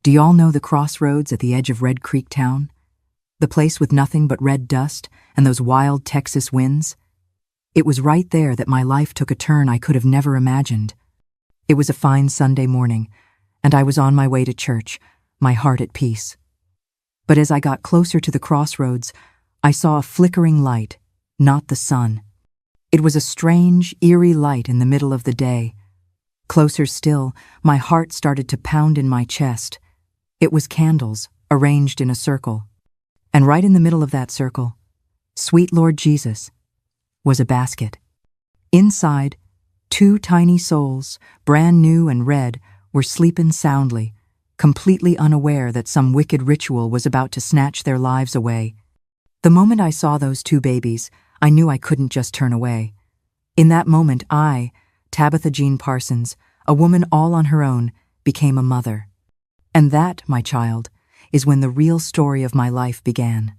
Do y'all know the crossroads at the edge of Red Creek Town? The place with nothing but red dust and those wild Texas winds? It was right there that my life took a turn I could have never imagined. It was a fine Sunday morning, and I was on my way to church, my heart at peace. But as I got closer to the crossroads, I saw a flickering light, not the sun. It was a strange, eerie light in the middle of the day. Closer still, my heart started to pound in my chest. It was candles, arranged in a circle. And right in the middle of that circle, sweet Lord Jesus, was a basket. Inside, two tiny souls, brand new and red, were sleeping soundly, completely unaware that some wicked ritual was about to snatch their lives away. The moment I saw those two babies, I knew I couldn't just turn away. In that moment, I, Tabitha Jean Parsons, a woman all on her own, became a mother. And that, my child, is when the real story of my life began.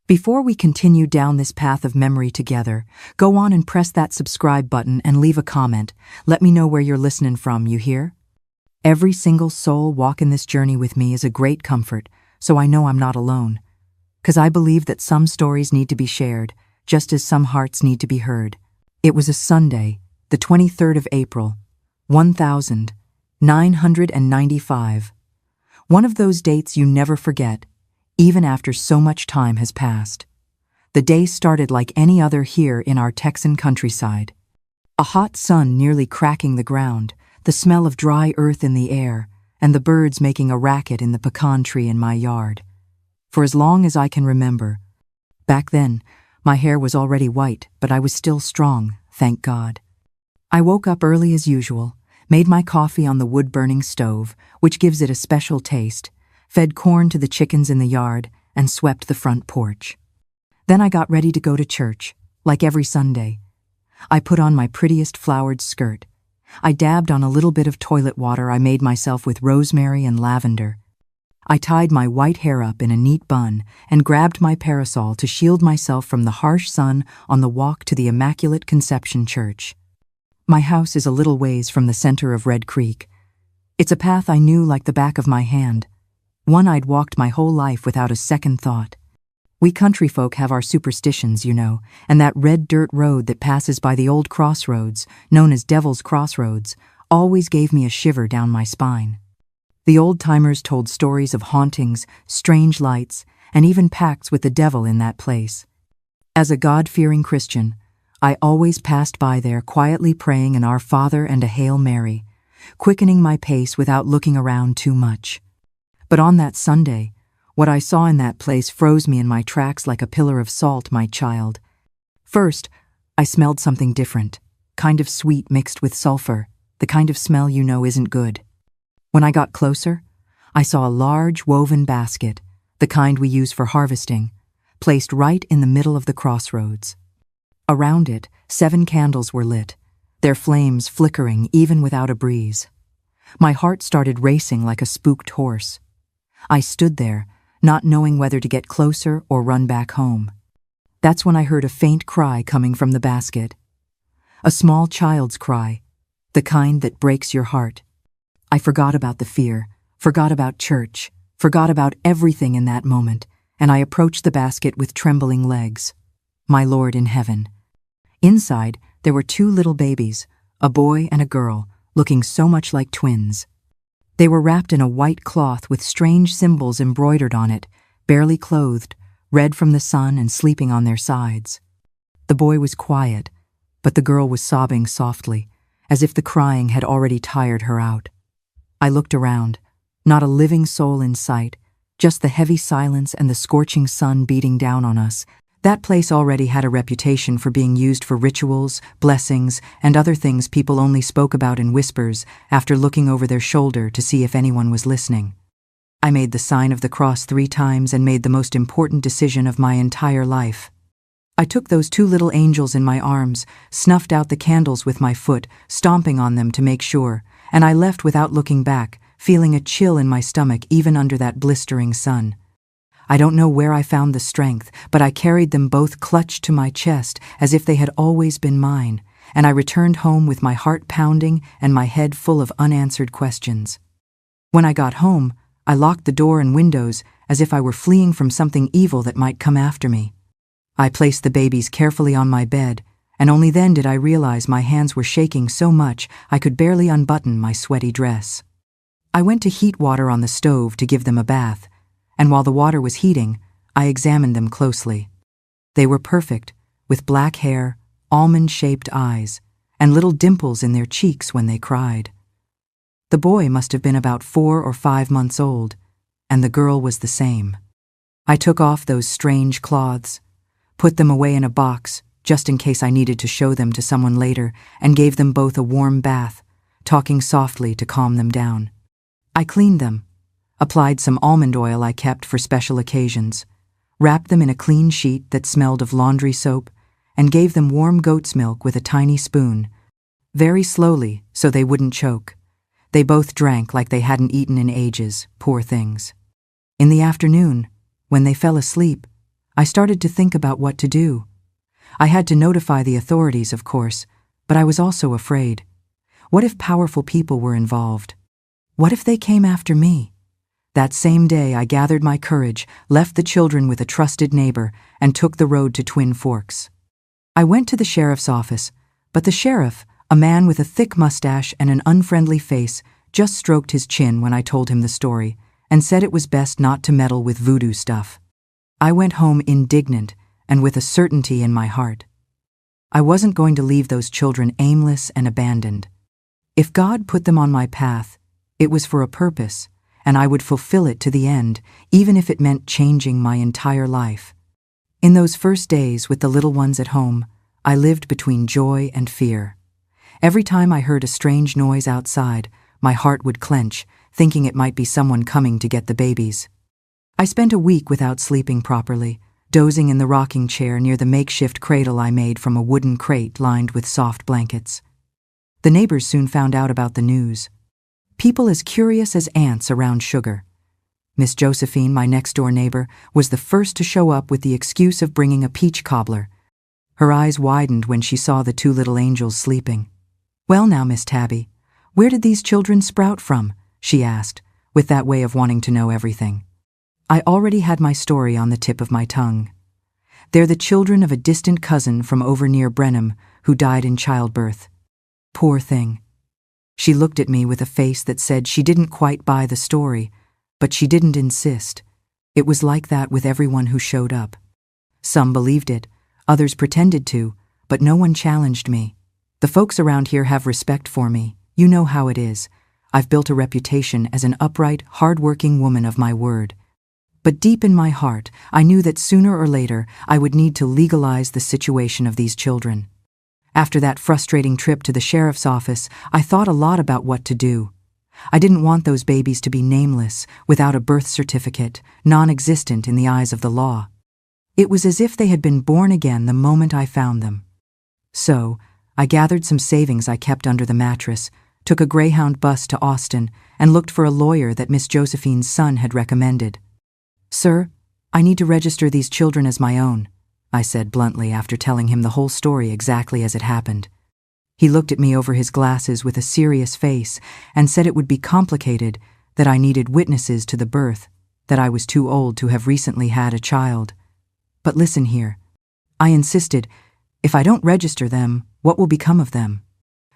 Before we continue down this path of memory together, go on and press that subscribe button and leave a comment. Let me know where you're listening from, you hear? Every single soul walking this journey with me is a great comfort, so I know I'm not alone. 'Cause I believe that some stories need to be shared, just as some hearts need to be heard. It was a Sunday, the 23rd of April, 1995. One of those dates you never forget, even after so much time has passed. The day started like any other here in our Texan countryside. A hot sun nearly cracking the ground, the smell of dry earth in the air, and the birds making a racket in the pecan tree in my yard. For as long as I can remember, back then, my hair was already white, but I was still strong, thank God. I woke up early as usual, made my coffee on the wood-burning stove, which gives it a special taste, fed corn to the chickens in the yard, and swept the front porch. Then I got ready to go to church, like every Sunday. I put on my prettiest flowered skirt. I dabbed on a little bit of toilet water I made myself with rosemary and lavender. I tied my white hair up in a neat bun and grabbed my parasol to shield myself from the harsh sun on the walk to the Immaculate Conception Church. My house is a little ways from the center of Red Creek. It's a path I knew like the back of my hand, one I'd walked my whole life without a second thought. We country folk have our superstitions, you know, and that red dirt road that passes by the old crossroads, known as Devil's Crossroads, always gave me a shiver down my spine. The old-timers told stories of hauntings, strange lights, and even pacts with the devil in that place. As a God-fearing Christian, I always passed by there quietly praying an Our Father and a Hail Mary, quickening my pace without looking around too much. But on that Sunday, what I saw in that place froze me in my tracks like a pillar of salt, my child. First, I smelled something different, kind of sweet mixed with sulfur, the kind of smell you know isn't good. When I got closer, I saw a large woven basket, the kind we use for harvesting, placed right in the middle of the crossroads. Around it, 7 candles were lit, their flames flickering even without a breeze. My heart started racing like a spooked horse. I stood there, not knowing whether to get closer or run back home. That's when I heard a faint cry coming from the basket. A small child's cry, the kind that breaks your heart. I forgot about the fear, forgot about church, forgot about everything in that moment, and I approached the basket with trembling legs. My Lord in heaven. Inside, there were 2 little babies, a boy and a girl, looking so much like twins. They were wrapped in a white cloth with strange symbols embroidered on it, barely clothed, red from the sun and sleeping on their sides. The boy was quiet, but the girl was sobbing softly, as if the crying had already tired her out. I looked around, not a living soul in sight, just the heavy silence and the scorching sun beating down on us. That place already had a reputation for being used for rituals, blessings, and other things people only spoke about in whispers after looking over their shoulder to see if anyone was listening. I made the sign of the cross 3 times and made the most important decision of my entire life. I took those 2 little angels in my arms, snuffed out the candles with my foot, stomping on them to make sure, and I left without looking back, feeling a chill in my stomach even under that blistering sun. I don't know where I found the strength, but I carried them both clutched to my chest as if they had always been mine, and I returned home with my heart pounding and my head full of unanswered questions. When I got home, I locked the door and windows as if I were fleeing from something evil that might come after me. I placed the babies carefully on my bed, and only then did I realize my hands were shaking so much I could barely unbutton my sweaty dress. I went to heat water on the stove to give them a bath, and while the water was heating, I examined them closely. They were perfect, with black hair, almond-shaped eyes, and little dimples in their cheeks when they cried. The boy must have been about 4 or 5 months old, and the girl was the same. I took off those strange cloths, put them away in a box, just in case I needed to show them to someone later, and gave them both a warm bath, talking softly to calm them down. I cleaned them, applied some almond oil I kept for special occasions, wrapped them in a clean sheet that smelled of laundry soap, and gave them warm goat's milk with a tiny spoon, very slowly so they wouldn't choke. They both drank like they hadn't eaten in ages, poor things. In the afternoon, when they fell asleep, I started to think about what to do. I had to notify the authorities, of course, but I was also afraid. What if powerful people were involved? What if they came after me? That same day, I gathered my courage, left the children with a trusted neighbor, and took the road to Twin Forks. I went to the sheriff's office, but the sheriff, a man with a thick mustache and an unfriendly face, just stroked his chin when I told him the story, and said it was best not to meddle with voodoo stuff. I went home indignant and with a certainty in my heart. I wasn't going to leave those children aimless and abandoned. If God put them on my path, it was for a purpose, and I would fulfill it to the end, even if it meant changing my entire life. In those first days with the little ones at home, I lived between joy and fear. Every time I heard a strange noise outside, my heart would clench, thinking it might be someone coming to get the babies. I spent a week without sleeping properly, dozing in the rocking chair near the makeshift cradle I made from a wooden crate lined with soft blankets. The neighbors soon found out about the news. People as curious as ants around sugar. Miss Josephine, my next-door neighbor, was the first to show up with the excuse of bringing a peach cobbler. Her eyes widened when she saw the 2 little angels sleeping. "Well now, Miss Tabby, where did these children sprout from?" she asked, with that way of wanting to know everything. I already had my story on the tip of my tongue. They're the children of a distant cousin from over near Brenham who died in childbirth. Poor thing. She looked at me with a face that said she didn't quite buy the story, but she didn't insist. It was like that with everyone who showed up. Some believed it, others pretended to, but no one challenged me. The folks around here have respect for me. You know how it is. I've built a reputation as an upright, hard-working woman of my word. But deep in my heart, I knew that sooner or later I would need to legalize the situation of these children. After that frustrating trip to the sheriff's office, I thought a lot about what to do. I didn't want those babies to be nameless, without a birth certificate, non-existent in the eyes of the law. It was as if they had been born again the moment I found them. So, I gathered some savings I kept under the mattress, took a Greyhound bus to Austin, and looked for a lawyer that Miss Josephine's son had recommended. "Sir, I need to register these children as my own," I said bluntly after telling him the whole story exactly as it happened. He looked at me over his glasses with a serious face and said it would be complicated, that I needed witnesses to the birth, that I was too old to have recently had a child. "But listen here," I insisted, "if I don't register them, what will become of them?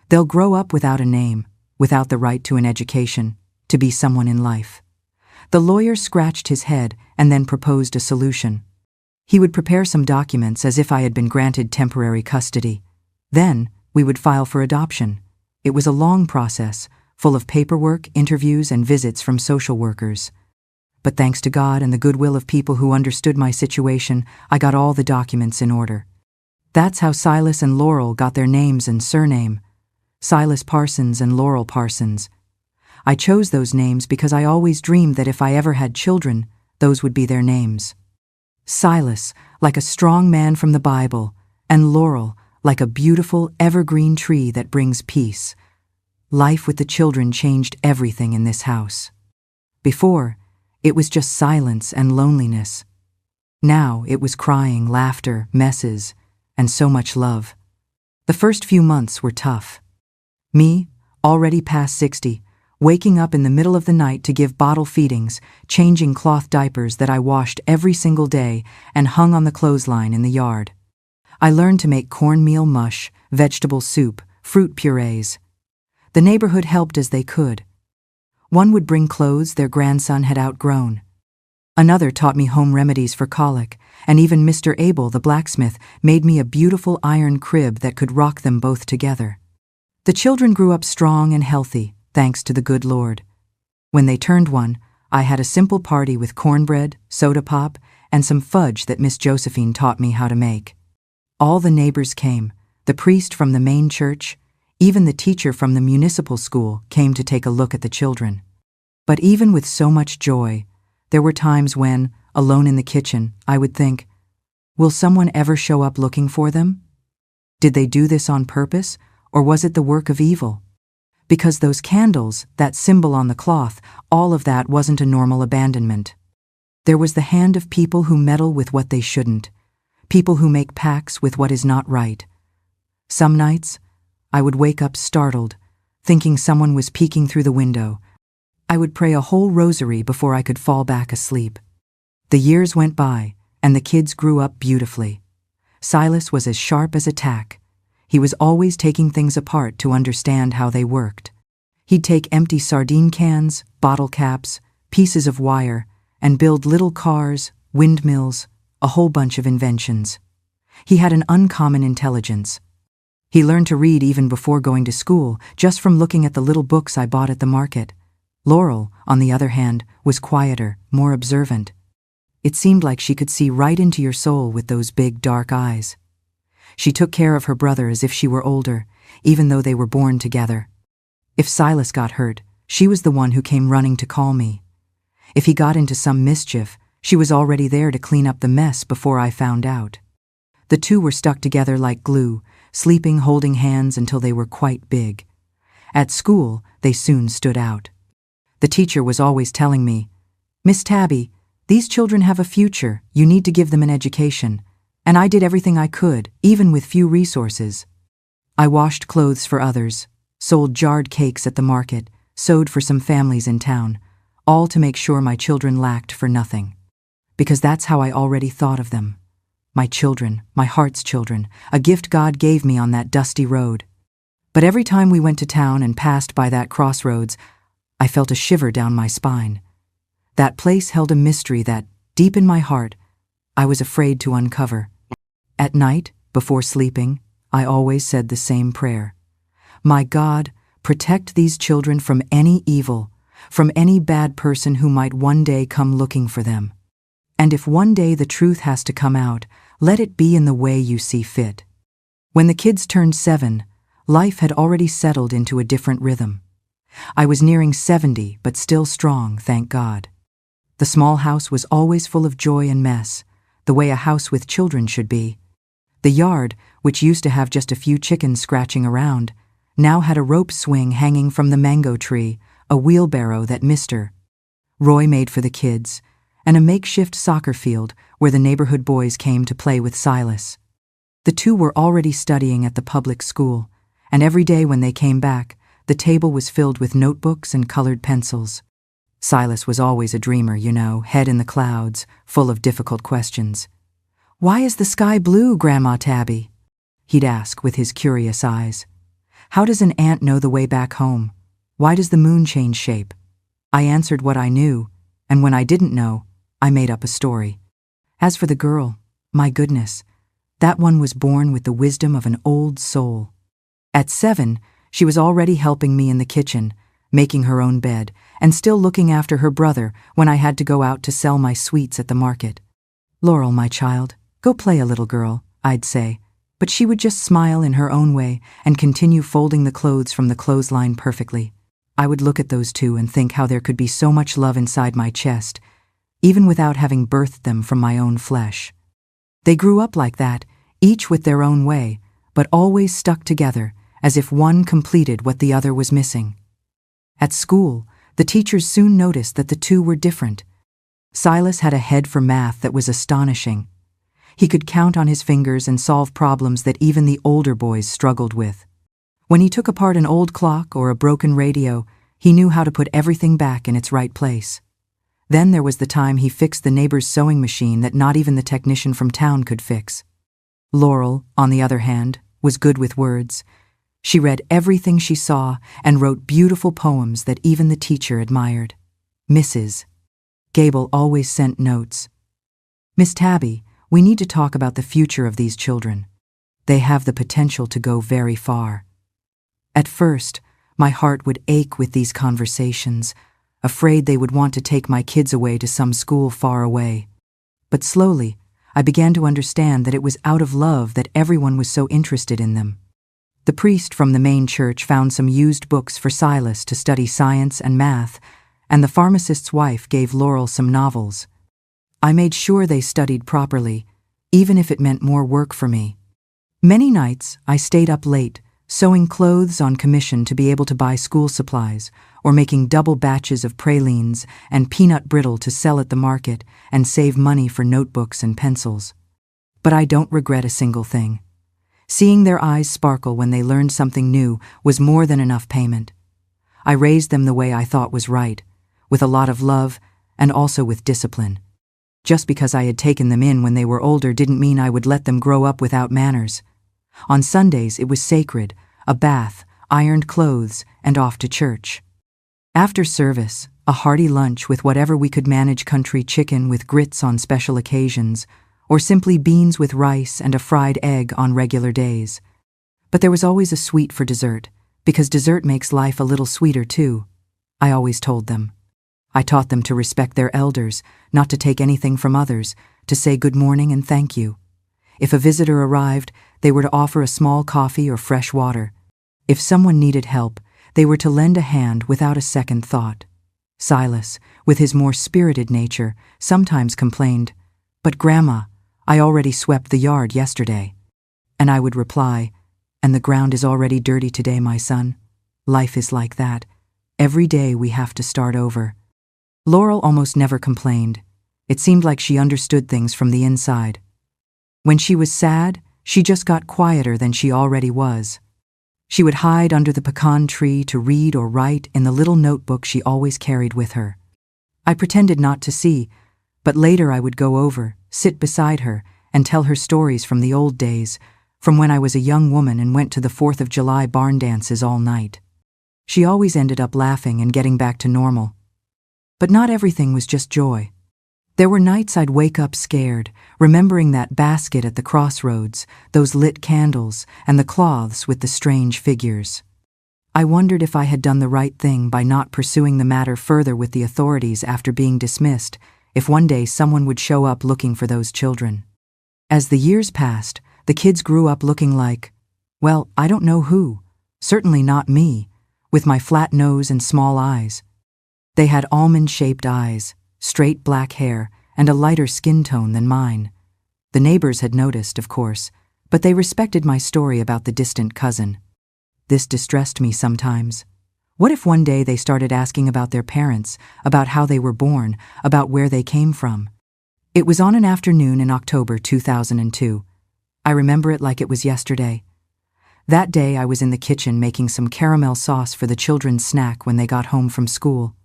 They'll grow up without a name, without the right to an education, to be someone in life." The lawyer scratched his head and then proposed a solution. He would prepare some documents as if I had been granted temporary custody. Then, we would file for adoption. It was a long process, full of paperwork, interviews, and visits from social workers. But thanks to God and the goodwill of people who understood my situation, I got all the documents in order. That's how Silas and Laurel got their names and surname. Silas Parsons and Laurel Parsons. I chose those names because I always dreamed that if I ever had children, those would be their names. Silas, like a strong man from the Bible, and Laurel, like a beautiful, evergreen tree that brings peace. Life with the children changed everything in this house. Before, it was just silence and loneliness. Now it was crying, laughter, messes, and so much love. The first few months were tough. Me, already past 60, waking up in the middle of the night to give bottle feedings, changing cloth diapers that I washed every single day and hung on the clothesline in the yard. I learned to make cornmeal mush, vegetable soup, fruit purees. The neighborhood helped as they could. One would bring clothes their grandson had outgrown. Another taught me home remedies for colic, and even Mr. Abel, the blacksmith, made me a beautiful iron crib that could rock them both together. The children grew up strong and healthy, thanks to the good Lord. When they turned one, I had a simple party with cornbread, soda pop, and some fudge that Miss Josephine taught me how to make. All the neighbors came, the priest from the main church, even the teacher from the municipal school came to take a look at the children. But even with so much joy, there were times when, alone in the kitchen, I would think, will someone ever show up looking for them? Did they do this on purpose, or was it the work of evil? Because those candles, that symbol on the cloth, all of that wasn't a normal abandonment. There was the hand of people who meddle with what they shouldn't, people who make pacts with what is not right. Some nights, I would wake up startled, thinking someone was peeking through the window. I would pray a whole rosary before I could fall back asleep. The years went by, and the kids grew up beautifully. Silas was as sharp as a tack. He was always taking things apart to understand how they worked. He'd take empty sardine cans, bottle caps, pieces of wire, and build little cars, windmills, a whole bunch of inventions. He had an uncommon intelligence. He learned to read even before going to school, just from looking at the little books I bought at the market. Laurel, on the other hand, was quieter, more observant. It seemed like she could see right into your soul with those big, dark eyes. She took care of her brother as if she were older, even though they were born together. If Silas got hurt, she was the one who came running to call me. If he got into some mischief, she was already there to clean up the mess before I found out. The two were stuck together like glue, sleeping holding hands until they were quite big. At school, they soon stood out. The teacher was always telling me, "Miss Tabby, these children have a future, you need to give them an education." And I did everything I could, even with few resources. I washed clothes for others, sold jarred cakes at the market, sewed for some families in town, all to make sure my children lacked for nothing. Because that's how I already thought of them. My children, my heart's children, a gift God gave me on that dusty road. But every time we went to town and passed by that crossroads, I felt a shiver down my spine. That place held a mystery that, deep in my heart, I was afraid to uncover. At night, before sleeping, I always said the same prayer. My God, protect these children from any evil, from any bad person who might one day come looking for them. And if one day the truth has to come out, let it be in the way you see fit. When the kids turned 7, life had already settled into a different rhythm. I was nearing 70, but still strong, thank God. The small house was always full of joy and mess, the way a house with children should be. The yard, which used to have just a few chickens scratching around, now had a rope swing hanging from the mango tree, a wheelbarrow that Mr. Roy made for the kids, and a makeshift soccer field where the neighborhood boys came to play with Silas. The two were already studying at the public school, and every day when they came back, the table was filled with notebooks and colored pencils. Silas was always a dreamer, you know, head in the clouds, full of difficult questions. "Why is the sky blue, Grandma Tabby?" he'd ask with his curious eyes. "How does an ant know the way back home? Why does the moon change shape?" I answered what I knew, and when I didn't know, I made up a story. As for the girl, my goodness, that one was born with the wisdom of an old soul. At 7, she was already helping me in the kitchen, making her own bed, and still looking after her brother when I had to go out to sell my sweets at the market. "Laurel, my child, go play a little girl," I'd say, but she would just smile in her own way and continue folding the clothes from the clothesline perfectly. I would look at those two and think how there could be so much love inside my chest, even without having birthed them from my own flesh. They grew up like that, each with their own way, but always stuck together, as if one completed what the other was missing. At school, the teachers soon noticed that the two were different. Silas had a head for math that was astonishing. He could count on his fingers and solve problems that even the older boys struggled with. When he took apart an old clock or a broken radio, He knew how to put everything back in its right place. Then there was the time he fixed the neighbor's sewing machine that not even the technician from town could fix. Laurel, on the other hand, was good with words. She read everything she saw and wrote beautiful poems that even the teacher admired. Mrs. Gable always sent notes. "Miss Tabby, we need to talk about the future of these children. They have the potential to go very far." At first, my heart would ache with these conversations, afraid they would want to take my kids away to some school far away. But slowly, I began to understand that it was out of love that everyone was so interested in them. The priest from the main church found some used books for Silas to study science and math, and the pharmacist's wife gave Laurel some novels. I made sure they studied properly, even if it meant more work for me. Many nights, I stayed up late, sewing clothes on commission to be able to buy school supplies, or making double batches of pralines and peanut brittle to sell at the market and save money for notebooks and pencils. But I don't regret a single thing. Seeing their eyes sparkle when they learned something new was more than enough payment. I raised them the way I thought was right, with a lot of love and also with discipline. Just because I had taken them in when they were older didn't mean I would let them grow up without manners. On Sundays it was sacred, a bath, ironed clothes, and off to church. After service, a hearty lunch with whatever we could manage, country chicken with grits on special occasions, or simply beans with rice and a fried egg on regular days. But there was always a sweet for dessert, because dessert makes life a little sweeter too, I always told them. I taught them to respect their elders, not to take anything from others, to say good morning and thank you. If a visitor arrived, they were to offer a small coffee or fresh water. If someone needed help, they were to lend a hand without a second thought. Silas, with his more spirited nature, sometimes complained, "But Grandma, I already swept the yard yesterday." And I would reply, "And the ground is already dirty today, my son. Life is like that. Every day we have to start over." Laurel almost never complained. It seemed like she understood things from the inside. When she was sad, she just got quieter than she already was. She would hide under the pecan tree to read or write in the little notebook she always carried with her. I pretended not to see, but later I would go over, sit beside her, and tell her stories from the old days, from when I was a young woman and went to the 4th of July barn dances all night. She always ended up laughing and getting back to normal. But not everything was just joy. There were nights I'd wake up scared, remembering that basket at the crossroads, those lit candles, and the cloths with the strange figures. I wondered if I had done the right thing by not pursuing the matter further with the authorities after being dismissed, if one day someone would show up looking for those children. As the years passed, the kids grew up looking like, well, I don't know who, certainly not me, with my flat nose and small eyes. They had almond-shaped eyes, straight black hair, and a lighter skin tone than mine. The neighbors had noticed, of course, but they respected my story about the distant cousin. This distressed me sometimes. What if one day they started asking about their parents, about how they were born, about where they came from? It was on an afternoon in October 2002. I remember it like it was yesterday. That day I was in the kitchen making some caramel sauce for the children's snack when they got home from school.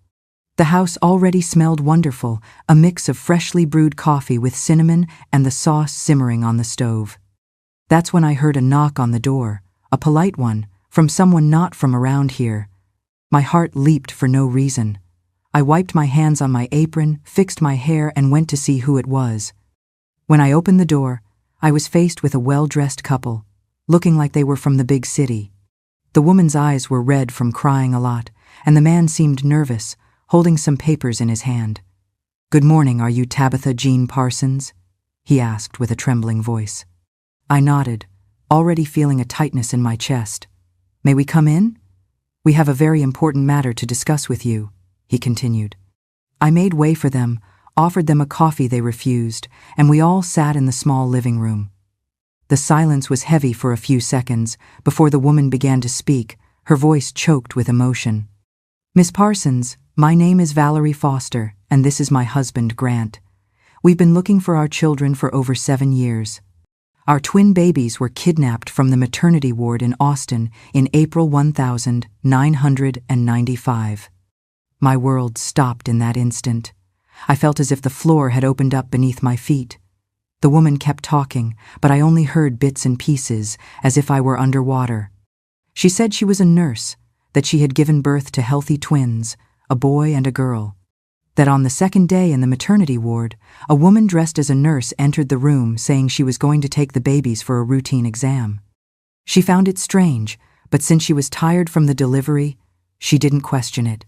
The house already smelled wonderful, a mix of freshly brewed coffee with cinnamon and the sauce simmering on the stove. That's when I heard a knock on the door, a polite one, from someone not from around here. My heart leaped for no reason. I wiped my hands on my apron, fixed my hair, and went to see who it was. When I opened the door, I was faced with a well-dressed couple, looking like they were from the big city. The woman's eyes were red from crying a lot, and the man seemed nervous, holding some papers in his hand. "Good morning, are you Tabitha Jean Parsons?" he asked with a trembling voice. I nodded, already feeling a tightness in my chest. "May we come in? We have a very important matter to discuss with you," he continued. I made way for them, offered them a coffee they refused, and we all sat in the small living room. The silence was heavy for a few seconds before the woman began to speak, her voice choked with emotion. "Miss Parsons, my name is Valerie Foster, and this is my husband, Grant. We've been looking for our children for over 7 years. Our twin babies were kidnapped from the maternity ward in Austin in April 1995. My world stopped in that instant. I felt as if the floor had opened up beneath my feet. The woman kept talking, but I only heard bits and pieces, as if I were underwater. She said she was a nurse, that she had given birth to healthy twins, a boy and a girl. That on the second day in the maternity ward, a woman dressed as a nurse entered the room saying she was going to take the babies for a routine exam. She found it strange, but since she was tired from the delivery, she didn't question it.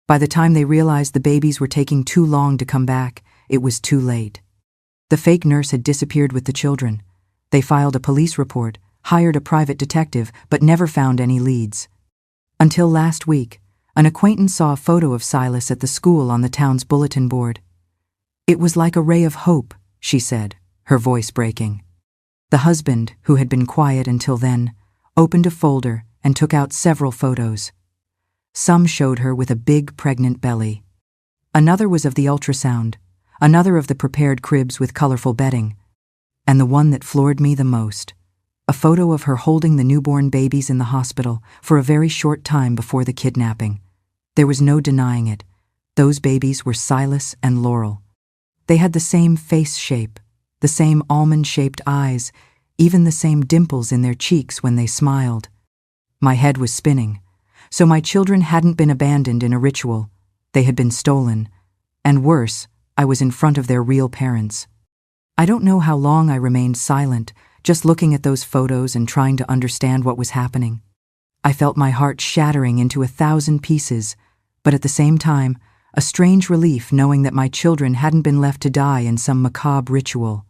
By the time they realized the babies were taking too long to come back, it was too late. The fake nurse had disappeared with the children. They filed a police report, hired a private detective, but never found any leads. Until last week, an acquaintance saw a photo of Silas at the school on the town's bulletin board. It was like a ray of hope, she said, her voice breaking. The husband, who had been quiet until then, opened a folder and took out several photos. Some showed her with a big pregnant belly. Another was of the ultrasound, another of the prepared cribs with colorful bedding, and the one that floored me the most, a photo of her holding the newborn babies in the hospital for a very short time before the kidnapping. There was no denying it. Those babies were Silas and Laurel. They had the same face shape, the same almond-shaped eyes, even the same dimples in their cheeks when they smiled. My head was spinning. So my children hadn't been abandoned in a ritual. They had been stolen. And worse, I was in front of their real parents. I don't know how long I remained silent, just looking at those photos and trying to understand what was happening. I felt my heart shattering into 1,000 pieces, but at the same time, a strange relief knowing that my children hadn't been left to die in some macabre ritual.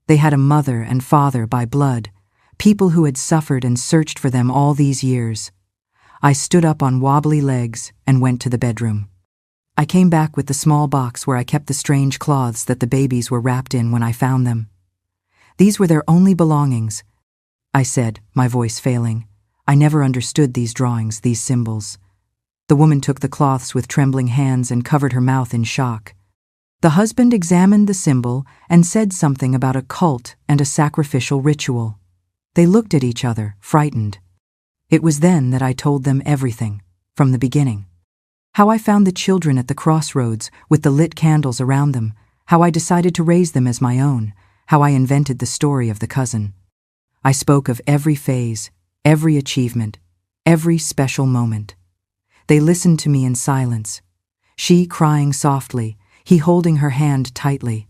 They had a mother and father by blood, people who had suffered and searched for them all these years. I stood up on wobbly legs and went to the bedroom. I came back with the small box where I kept the strange cloths that the babies were wrapped in when I found them. These were their only belongings, I said, my voice failing. I never understood these drawings, these symbols. The woman took the cloths with trembling hands and covered her mouth in shock. The husband examined the symbol and said something about a cult and a sacrificial ritual. They looked at each other, frightened. It was then that I told them everything, from the beginning. How I found the children at the crossroads with the lit candles around them, how I decided to raise them as my own, how I invented the story of the cousin. I spoke of every phase, every achievement, every special moment. They listened to me in silence, she crying softly, he holding her hand tightly.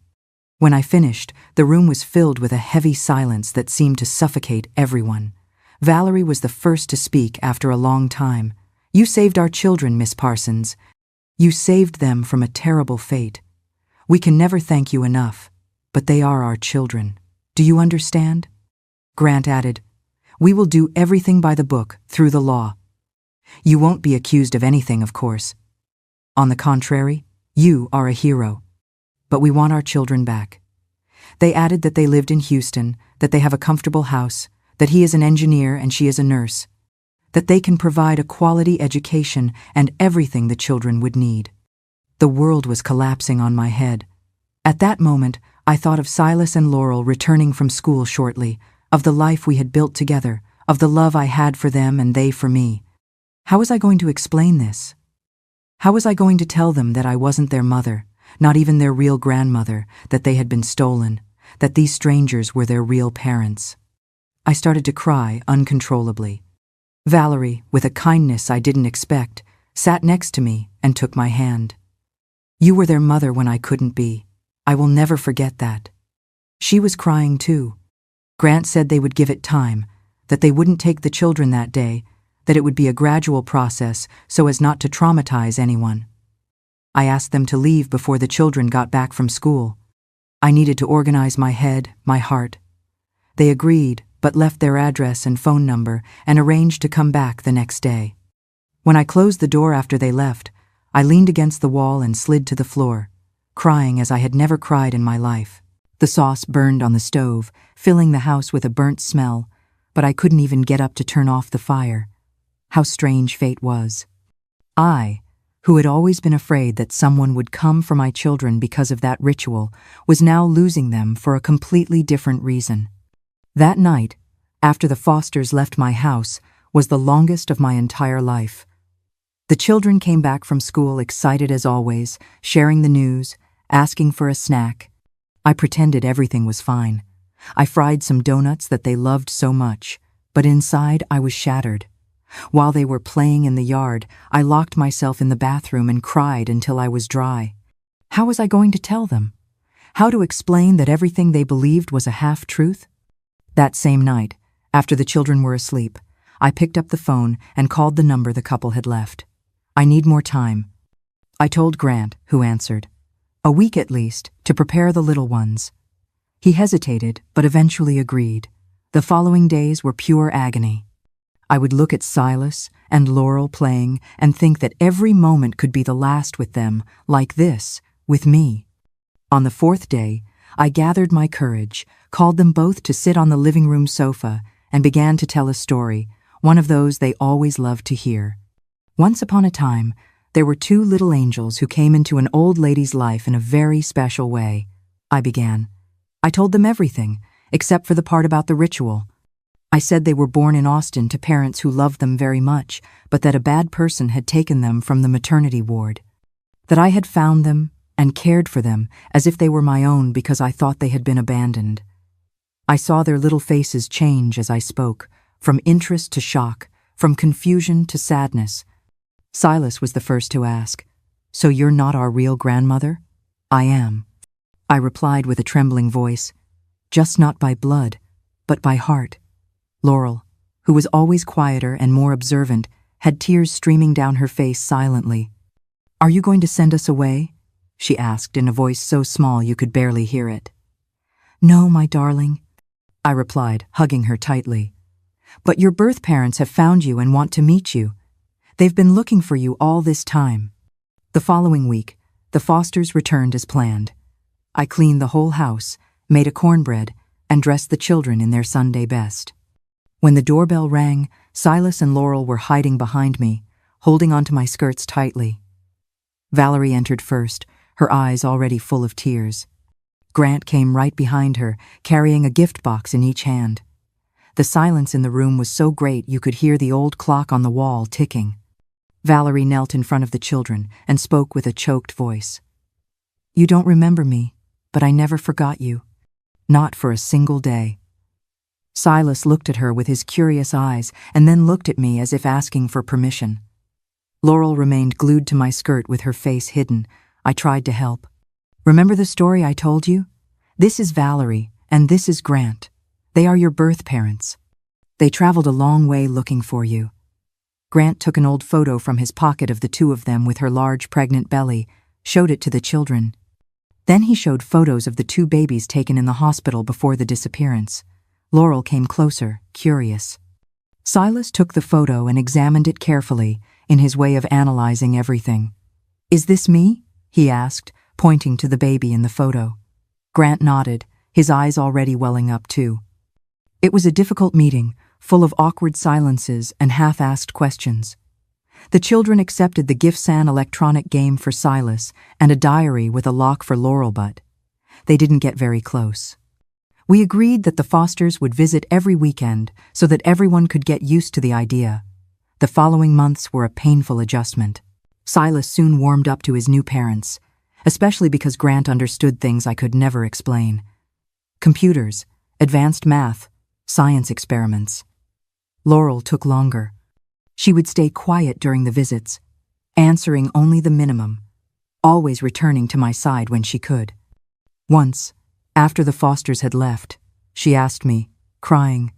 When I finished, the room was filled with a heavy silence that seemed to suffocate everyone. Valerie was the first to speak after a long time. "You saved our children, Miss Parsons. You saved them from a terrible fate. We can never thank you enough, but they are our children. Do you understand?" Grant added, "We will do everything by the book, through the law. You won't be accused of anything, of course. On the contrary, you are a hero. But we want our children back." They added that they lived in Houston, that they have a comfortable house, that he is an engineer and she is a nurse, that they can provide a quality education and everything the children would need. The world was collapsing on my head. At that moment, I thought of Silas and Laurel returning from school shortly, of the life we had built together, of the love I had for them and they for me. How was I going to explain this? How was I going to tell them that I wasn't their mother, not even their real grandmother, that they had been stolen, that these strangers were their real parents? I started to cry uncontrollably. Valerie, with a kindness I didn't expect, sat next to me and took my hand. "You were their mother when I couldn't be. I will never forget that." She was crying too. Grant said they would give it time, that they wouldn't take the children that day, that it would be a gradual process so as not to traumatize anyone. I asked them to leave before the children got back from school. I needed to organize my head, my heart. They agreed, but left their address and phone number and arranged to come back the next day. When I closed the door after they left, I leaned against the wall and slid to the floor, crying as I had never cried in my life. The sauce burned on the stove, filling the house with a burnt smell, but I couldn't even get up to turn off the fire. How strange fate was. I, who had always been afraid that someone would come for my children because of that ritual, was now losing them for a completely different reason. That night, after the Fosters left my house, was the longest of my entire life. The children came back from school excited as always, sharing the news, asking for a snack. I pretended everything was fine. I fried some donuts that they loved so much, but inside I was shattered. While they were playing in the yard, I locked myself in the bathroom and cried until I was dry. How was I going to tell them? How to explain that everything they believed was a half-truth? That same night, after the children were asleep, I picked up the phone and called the number the couple had left. I need more time. I told Grant, who answered. A week at least, to prepare the little ones. He hesitated, but eventually agreed. The following days were pure agony. I would look at Silas and Laurel playing and think that every moment could be the last with them, like this, with me. On the fourth day, I gathered my courage, called them both to sit on the living room sofa, and began to tell a story, one of those they always loved to hear. Once upon a time, there were two little angels who came into an old lady's life in a very special way. I began. I told them everything, except for the part about the ritual. I said they were born in Austin to parents who loved them very much, but that a bad person had taken them from the maternity ward. That I had found them and cared for them as if they were my own because I thought they had been abandoned. I saw their little faces change as I spoke, from interest to shock, from confusion to sadness. Silas was the first to ask, "So you're not our real grandmother?" "I am," I replied with a trembling voice, "just not by blood, but by heart." Laurel, who was always quieter and more observant, had tears streaming down her face silently. "Are you going to send us away?" she asked in a voice so small you could barely hear it. "No, my darling," I replied, hugging her tightly. "But your birth parents have found you and want to meet you. They've been looking for you all this time." The following week, the Fosters returned as planned. I cleaned the whole house, made a cornbread, and dressed the children in their Sunday best. When the doorbell rang, Silas and Laurel were hiding behind me, holding onto my skirts tightly. Valerie entered first, her eyes already full of tears. Grant came right behind her, carrying a gift box in each hand. The silence in the room was so great you could hear the old clock on the wall ticking. Valerie knelt in front of the children and spoke with a choked voice. "You don't remember me, but I never forgot you. Not for a single day." Silas looked at her with his curious eyes and then looked at me as if asking for permission. Laurel remained glued to my skirt with her face hidden. I tried to help. "Remember the story I told you? This is Valerie, and this is Grant. They are your birth parents. They traveled a long way looking for you." Grant took an old photo from his pocket of the two of them with her large pregnant belly, showed it to the children. Then he showed photos of the two babies taken in the hospital before the disappearance. Laurel came closer, curious. Silas took the photo and examined it carefully, in his way of analyzing everything. "Is this me?" he asked, pointing to the baby in the photo. Grant nodded, his eyes already welling up too. It was a difficult meeting, full of awkward silences and half-asked questions. The children accepted the GIFSAN electronic game for Silas and a diary with a lock for Laurel, but they didn't get very close. We agreed that the Fosters would visit every weekend so that everyone could get used to the idea. The following months were a painful adjustment. Silas soon warmed up to his new parents, especially because Grant understood things I could never explain. Computers, advanced math, science experiments. Laurel took longer. She would stay quiet during the visits, answering only the minimum, always returning to my side when she could. Once, after the Fosters had left, she asked me, crying,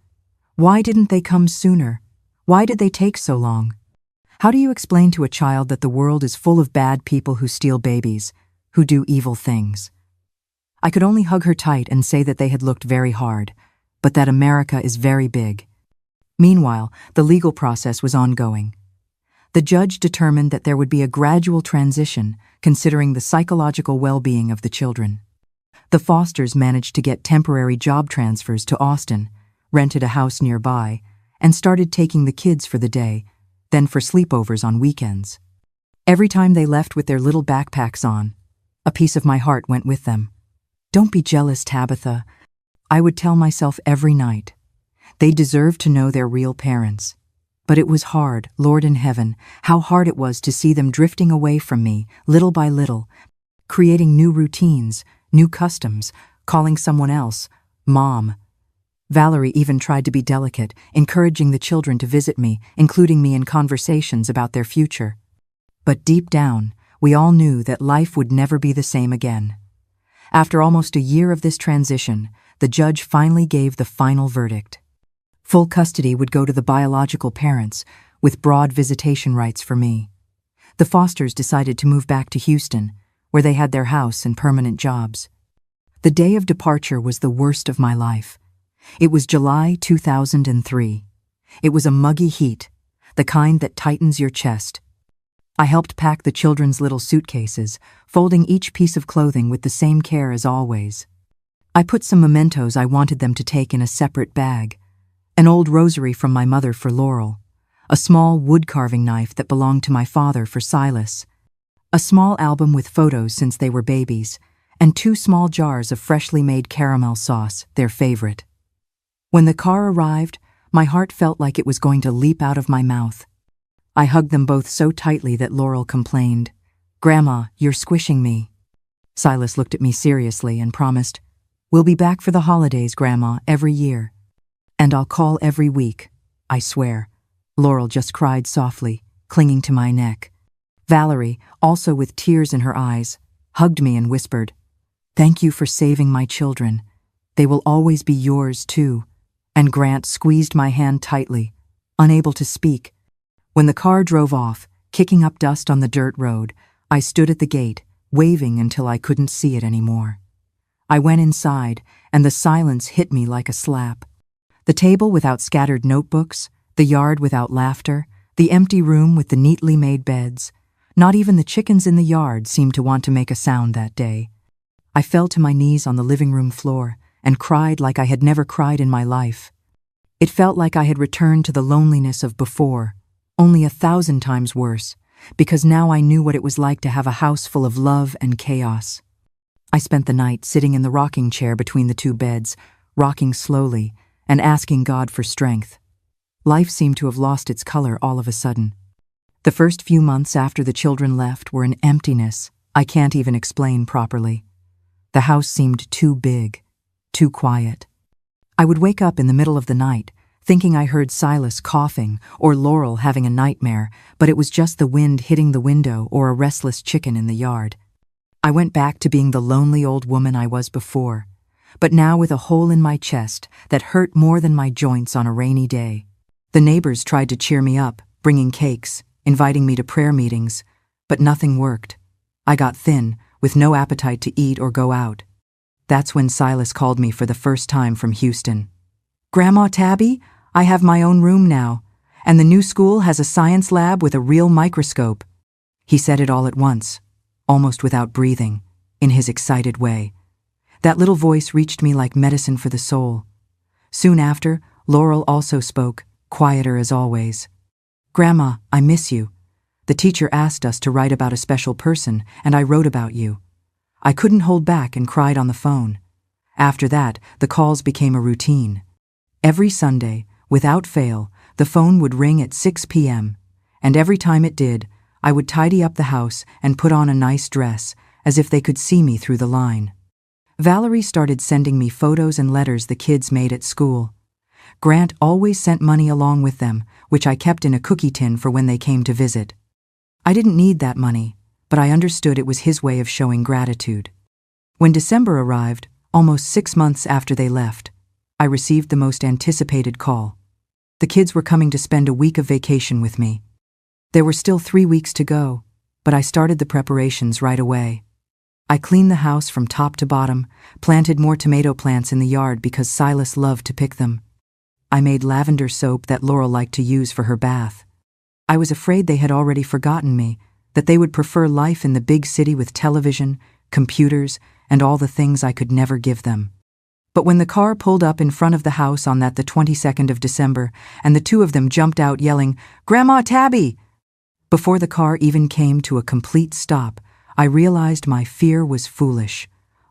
"Why didn't they come sooner? Why did they take so long?" How do you explain to a child that the world is full of bad people who steal babies, who do evil things? I could only hug her tight and say that they had looked very hard, but that America is very big. Meanwhile, the legal process was ongoing. The judge determined that there would be a gradual transition, considering the psychological well-being of the children. The Fosters managed to get temporary job transfers to Austin, rented a house nearby, and started taking the kids for the day, then for sleepovers on weekends. Every time they left with their little backpacks on, a piece of my heart went with them. "Don't be jealous, Tabitha. I would tell myself every night, they deserve to know their real parents. But it was hard, Lord in heaven, how hard it was to see them drifting away from me, little by little, creating new routines, new customs, calling someone else Mom. Valerie even tried to be delicate, encouraging the children to visit me, including me in conversations about their future. But deep down, we all knew that life would never be the same again. After almost a year of this transition, the judge finally gave the final verdict. Full custody would go to the biological parents, with broad visitation rights for me. The Fosters decided to move back to Houston, where they had their house and permanent jobs. The day of departure was the worst of my life. It was July 2003. It was a muggy heat, the kind that tightens your chest. I helped pack the children's little suitcases, folding each piece of clothing with the same care as always. I put some mementos I wanted them to take in a separate bag. An old rosary from my mother for Laurel, a small wood-carving knife that belonged to my father for Silas, a small album with photos since they were babies, and 2 small jars of freshly made caramel sauce, their favorite. When the car arrived, my heart felt like it was going to leap out of my mouth. I hugged them both so tightly that Laurel complained, "Grandma, you're squishing me." Silas looked at me seriously and promised, "We'll be back for the holidays, Grandma, every year. And I'll call every week, I swear." Laurel just cried softly, clinging to my neck. Valerie, also with tears in her eyes, hugged me and whispered, "Thank you for saving my children. They will always be yours, too." And Grant squeezed my hand tightly, unable to speak. When the car drove off, kicking up dust on the dirt road, I stood at the gate, waving until I couldn't see it anymore. I went inside, and the silence hit me like a slap. The table without scattered notebooks, the yard without laughter, the empty room with the neatly made beds. Not even the chickens in the yard seemed to want to make a sound that day. I fell to my knees on the living room floor and cried like I had never cried in my life. It felt like I had returned to the loneliness of before, only 1,000 times worse, because now I knew what it was like to have a house full of love and chaos. I spent the night sitting in the rocking chair between the 2 beds, rocking slowly, and asking God for strength. Life seemed to have lost its color all of a sudden. The first few months after the children left were an emptiness I can't even explain properly. The house seemed too big, too quiet. I would wake up in the middle of the night, thinking I heard Silas coughing or Laurel having a nightmare, but it was just the wind hitting the window or a restless chicken in the yard. I went back to being the lonely old woman I was before, but now with a hole in my chest that hurt more than my joints on a rainy day. The neighbors tried to cheer me up, bringing cakes, inviting me to prayer meetings, but nothing worked. I got thin, with no appetite to eat or go out. That's when Silas called me for the first time from Houston. "Grandma Tabby, I have my own room now, and the new school has a science lab with a real microscope." He said it all at once, almost without breathing, in his excited way. That little voice reached me like medicine for the soul. Soon after, Laurel also spoke, quieter as always. "Grandma, I miss you. The teacher asked us to write about a special person, and I wrote about you." I couldn't hold back and cried on the phone. After that, the calls became a routine. Every Sunday, without fail, the phone would ring at 6 p.m., and every time it did, I would tidy up the house and put on a nice dress, as if they could see me through the line. Valerie started sending me photos and letters the kids made at school. Grant always sent money along with them, which I kept in a cookie tin for when they came to visit. I didn't need that money, but I understood it was his way of showing gratitude. When December arrived, almost 6 months after they left, I received the most anticipated call. The kids were coming to spend a week of vacation with me. There were still 3 weeks to go, but I started the preparations right away. I cleaned the house from top to bottom, planted more tomato plants in the yard because Silas loved to pick them. I made lavender soap that Laurel liked to use for her bath. I was afraid they had already forgotten me, that they would prefer life in the big city with television, computers, and all the things I could never give them. But when the car pulled up in front of the house on the 22nd of December, and the 2 of them jumped out yelling, "Grandma Tabby!" Before the car even came to a complete stop, I realized my fear was foolish.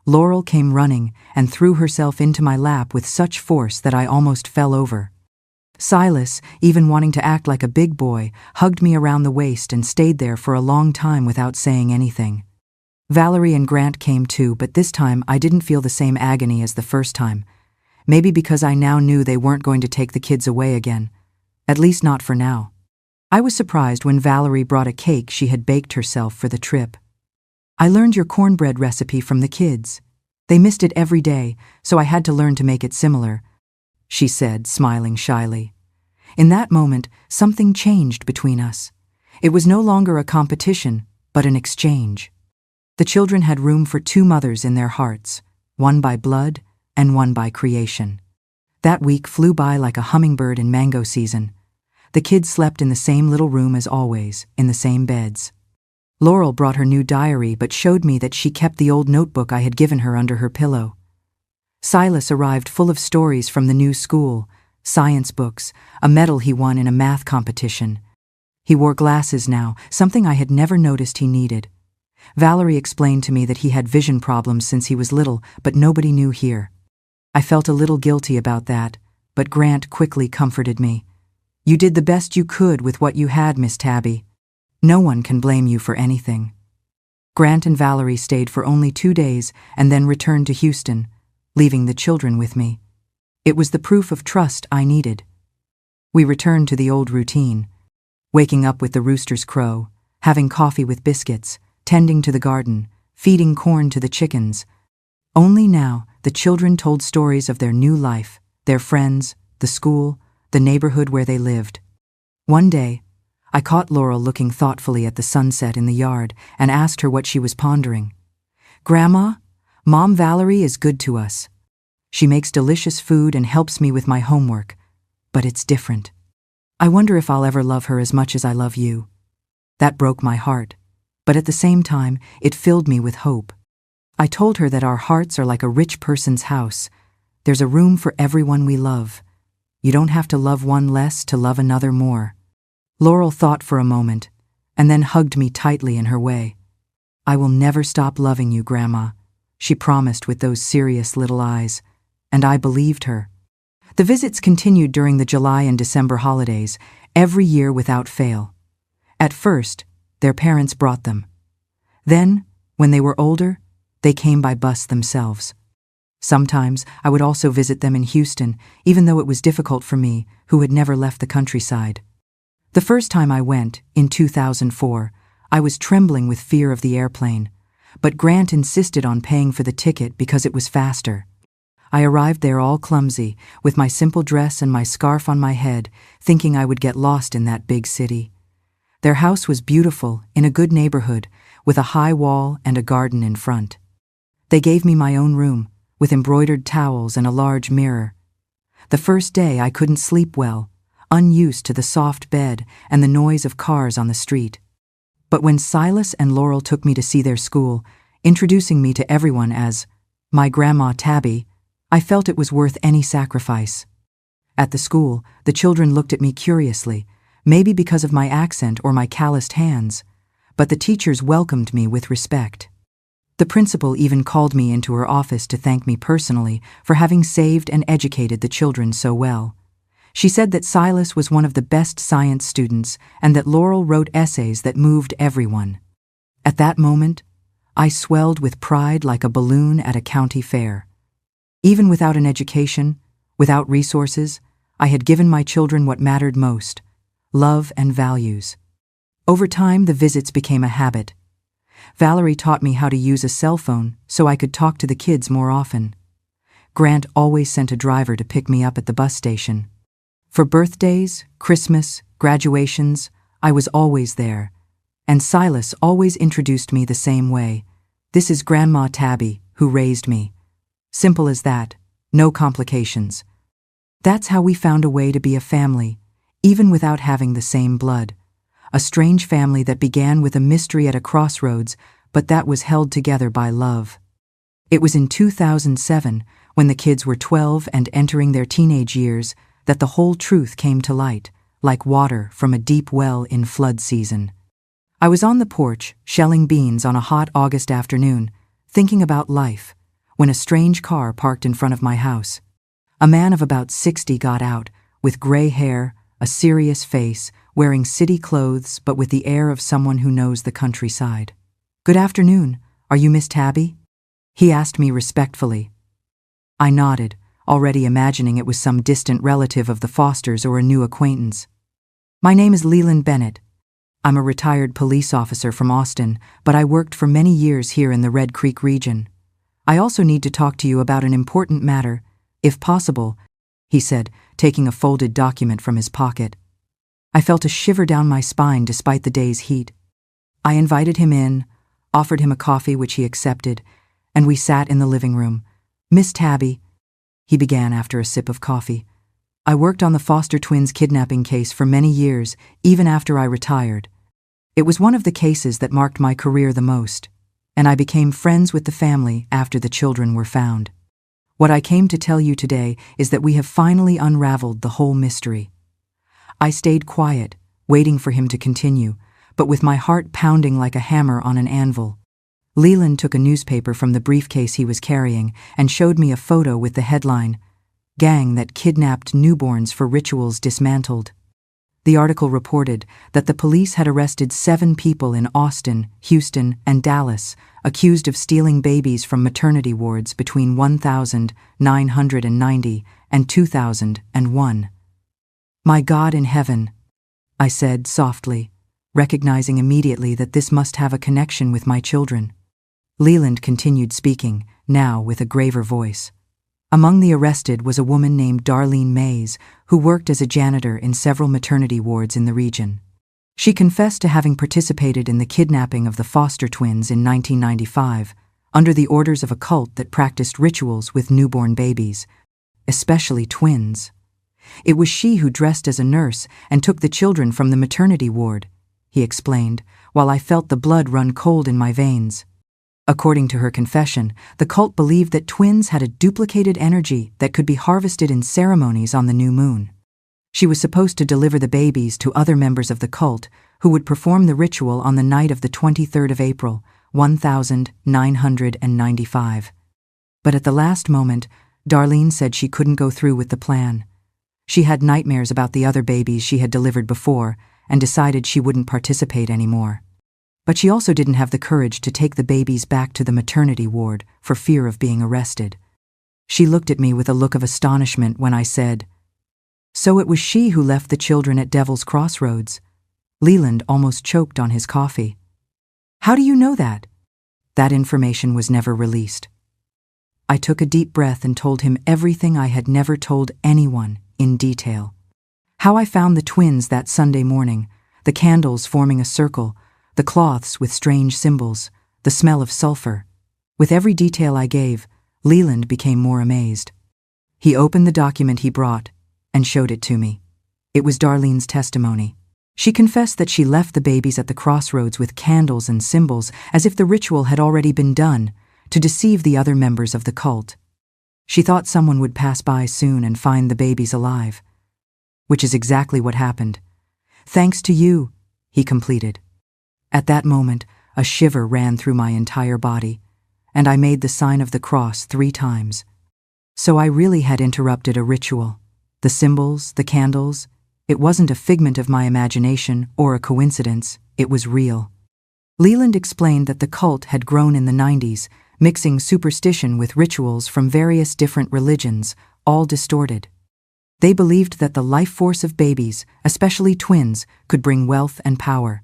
Laurel came running and threw herself into my lap with such force that I almost fell over. Silas, even wanting to act like a big boy, hugged me around the waist and stayed there for a long time without saying anything. Valerie and Grant came too, but this time I didn't feel the same agony as the first time. Maybe because I now knew they weren't going to take the kids away again. At least not for now. I was surprised when Valerie brought a cake she had baked herself for the trip. "I learned your cornbread recipe from the kids. They missed it every day, so I had to learn to make it similar," she said, smiling shyly. In that moment, something changed between us. It was no longer a competition, but an exchange. The children had room for two mothers in their hearts, one by blood and one by creation. That week flew by like a hummingbird in mango season. The kids slept in the same little room as always, in the same beds. Laurel brought her new diary but showed me that she kept the old notebook I had given her under her pillow. Silas arrived full of stories from the new school, science books, a medal he won in a math competition. He wore glasses now, something I had never noticed he needed. Valerie explained to me that he had vision problems since he was little, but nobody knew here. I felt a little guilty about that, but Grant quickly comforted me. "You did the best you could with what you had, Miss Tabby. No one can blame you for anything." Grant and Valerie stayed for only 2 days and then returned to Houston, leaving the children with me. It was the proof of trust I needed. We returned to the old routine, waking up with the rooster's crow, having coffee with biscuits, tending to the garden, feeding corn to the chickens. Only now, the children told stories of their new life, their friends, the school, the neighborhood where they lived. One day, I caught Laurel looking thoughtfully at the sunset in the yard and asked her what she was pondering. "Grandma, Mom Valerie is good to us. She makes delicious food and helps me with my homework, but it's different. I wonder if I'll ever love her as much as I love you." That broke my heart, but at the same time, it filled me with hope. I told her that our hearts are like a rich person's house. There's a room for everyone we love. You don't have to love one less to love another more. Laurel thought for a moment, and then hugged me tightly in her way. "I will never stop loving you, Grandma," she promised with those serious little eyes, and I believed her. The visits continued during the July and December holidays, every year without fail. At first, their parents brought them. Then, when they were older, they came by bus themselves. Sometimes I would also visit them in Houston, even though it was difficult for me, who had never left the countryside. The first time I went, in 2004, I was trembling with fear of the airplane, but Grant insisted on paying for the ticket because it was faster. I arrived there all clumsy, with my simple dress and my scarf on my head, thinking I would get lost in that big city. Their house was beautiful, in a good neighborhood, with a high wall and a garden in front. They gave me my own room, with embroidered towels and a large mirror. The first day I couldn't sleep well, unused to the soft bed and the noise of cars on the street. But when Silas and Laurel took me to see their school, introducing me to everyone as my Grandma Tabby, I felt it was worth any sacrifice. At the school, the children looked at me curiously, maybe because of my accent or my calloused hands, but the teachers welcomed me with respect. The principal even called me into her office to thank me personally for having saved and educated the children so well. She said that Silas was one of the best science students and that Laurel wrote essays that moved everyone. At that moment, I swelled with pride like a balloon at a county fair. Even without an education, without resources, I had given my children what mattered most: love and values. Over time, the visits became a habit. Valerie taught me how to use a cell phone so I could talk to the kids more often. Grant always sent a driver to pick me up at the bus station. For birthdays, Christmas, graduations, I was always there, and Silas always introduced me the same way. "This is Grandma Tabby, who raised me." Simple as that, no complications. That's how we found a way to be a family, even without having the same blood. A strange family that began with a mystery at a crossroads, but that was held together by love. It was in 2007, when the kids were 12 and entering their teenage years, that the whole truth came to light, like water from a deep well in flood season. I was on the porch, shelling beans on a hot August afternoon, thinking about life, when a strange car parked in front of my house. A man of about 60 got out, with gray hair, a serious face, wearing city clothes but with the air of someone who knows the countryside. "Good afternoon. Are you Miss Tabby?" he asked me respectfully. I nodded, already imagining it was some distant relative of the Fosters or a new acquaintance. "My name is Leland Bennett. I'm a retired police officer from Austin, but I worked for many years here in the Red Creek region. I also need to talk to you about an important matter, if possible," he said, taking a folded document from his pocket. I felt a shiver down my spine despite the day's heat. I invited him in, offered him a coffee which he accepted, and we sat in the living room. "Miss Tabby," he began after a sip of coffee, "I worked on the Foster twins kidnapping case for many years, even after I retired. It was one of the cases that marked my career the most, and I became friends with the family after the children were found. What I came to tell you today is that we have finally unraveled the whole mystery." I stayed quiet, waiting for him to continue, but with my heart pounding like a hammer on an anvil. Leland took a newspaper from the briefcase he was carrying and showed me a photo with the headline, "Gang that kidnapped newborns for rituals dismantled." The article reported that the police had arrested 7 people in Austin, Houston, and Dallas, accused of stealing babies from maternity wards between 1990 and 2001. "My God in heaven," I said softly, recognizing immediately that this must have a connection with my children. Leland continued speaking, now with a graver voice. "Among the arrested was a woman named Darlene Mays, who worked as a janitor in several maternity wards in the region. She confessed to having participated in the kidnapping of the Foster twins in 1995, under the orders of a cult that practiced rituals with newborn babies, especially twins. It was she who dressed as a nurse and took the children from the maternity ward," he explained, while I felt the blood run cold in my veins. According to her confession, the cult believed that twins had a duplicated energy that could be harvested in ceremonies on the new moon. She was supposed to deliver the babies to other members of the cult, who would perform the ritual on the night of the 23rd of April, 1995. But at the last moment, Darlene said she couldn't go through with the plan. She had nightmares about the other babies she had delivered before and decided she wouldn't participate anymore. But she also didn't have the courage to take the babies back to the maternity ward for fear of being arrested. She looked at me with a look of astonishment when I said, "So it was she who left the children at Devil's Crossroads." Leland almost choked on his coffee. "How do you know that?" "That information was never released." I took a deep breath and told him everything I had never told anyone in detail. How I found the twins that Sunday morning, the candles forming a circle, the cloths with strange symbols, the smell of sulfur. With every detail I gave, Leland became more amazed. He opened the document he brought and showed it to me. It was Darlene's testimony. She confessed that she left the babies at the crossroads with candles and symbols as if the ritual had already been done, to deceive the other members of the cult. She thought someone would pass by soon and find the babies alive. Which is exactly what happened. "Thanks to you," he completed. At that moment, a shiver ran through my entire body, and I made the sign of the cross 3 times. So I really had interrupted a ritual. The symbols, the candles, it wasn't a figment of my imagination or a coincidence, it was real. Leland explained that the cult had grown in the 90s, mixing superstition with rituals from various different religions, all distorted. They believed that the life force of babies, especially twins, could bring wealth and power.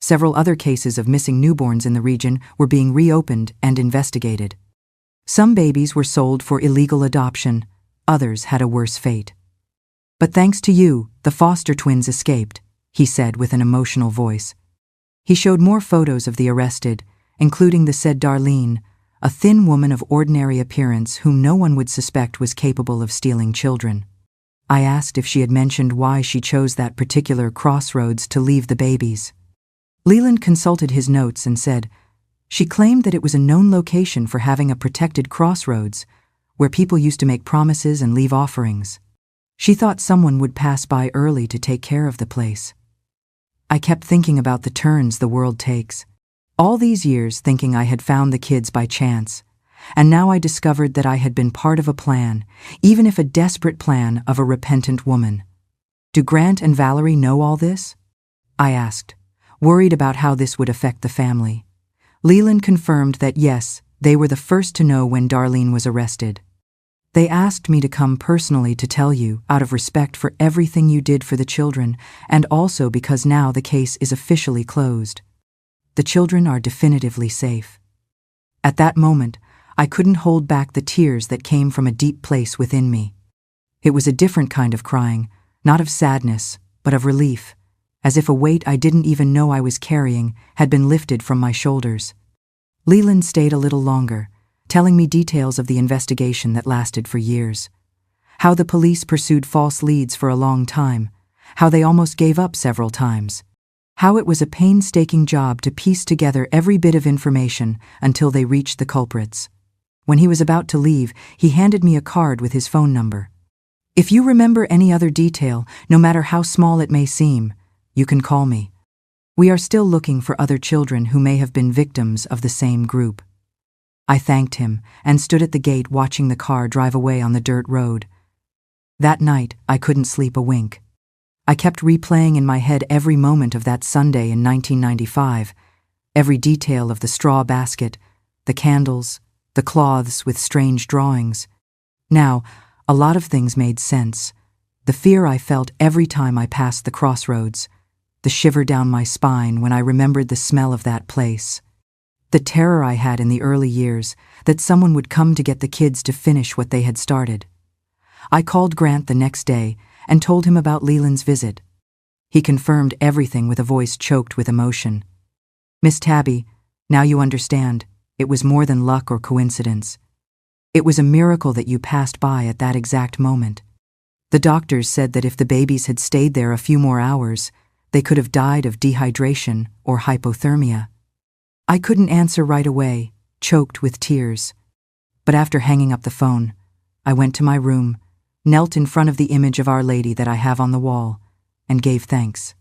Several other cases of missing newborns in the region were being reopened and investigated. Some babies were sold for illegal adoption, others had a worse fate. "But thanks to you, the Foster twins escaped," he said with an emotional voice. He showed more photos of the arrested, including the said Darlene, a thin woman of ordinary appearance whom no one would suspect was capable of stealing children. I asked if she had mentioned why she chose that particular crossroads to leave the babies. Leland consulted his notes and said, "She claimed that it was a known location for having a protected crossroads, where people used to make promises and leave offerings. She thought someone would pass by early to take care of the place." I kept thinking about the turns the world takes. All these years thinking I had found the kids by chance, And now I discovered that I had been part of a plan, even if a desperate plan of a repentant woman. Do Grant and Valerie know all this? I asked, worried about how this would affect the family. Leland confirmed that yes, they were the first to know when Darlene was arrested. They asked me to come personally to tell you, out of respect for everything you did for the children, and also because now the case is officially closed. The children are definitively safe. At that moment, I couldn't hold back the tears that came from a deep place within me. It was a different kind of crying, not of sadness, but of relief, as if a weight I didn't even know I was carrying had been lifted from my shoulders. Leland stayed a little longer, telling me details of the investigation that lasted for years. How the police pursued false leads for a long time, how they almost gave up several times, how it was a painstaking job to piece together every bit of information until they reached the culprits. When he was about to leave, he handed me a card with his phone number. If you remember any other detail, no matter how small it may seem, you can call me. We are still looking for other children who may have been victims of the same group. I thanked him and stood at the gate watching the car drive away on the dirt road. That night, I couldn't sleep a wink. I kept replaying in my head every moment of that Sunday in 1995, every detail of the straw basket, the candles, the cloths with strange drawings. Now, a lot of things made sense. The fear I felt every time I passed the crossroads, the shiver down my spine when I remembered the smell of that place, the terror I had in the early years that someone would come to get the kids to finish what they had started. I called Grant the next day and told him about Leland's visit. He confirmed everything with a voice choked with emotion. Miss Tabby, now you understand, it was more than luck or coincidence. It was a miracle that you passed by at that exact moment. The doctors said that if the babies had stayed there a few more hours, they could have died of dehydration or hypothermia. I couldn't answer right away, choked with tears. But after hanging up the phone, I went to my room, knelt in front of the image of Our Lady that I have on the wall, and gave thanks.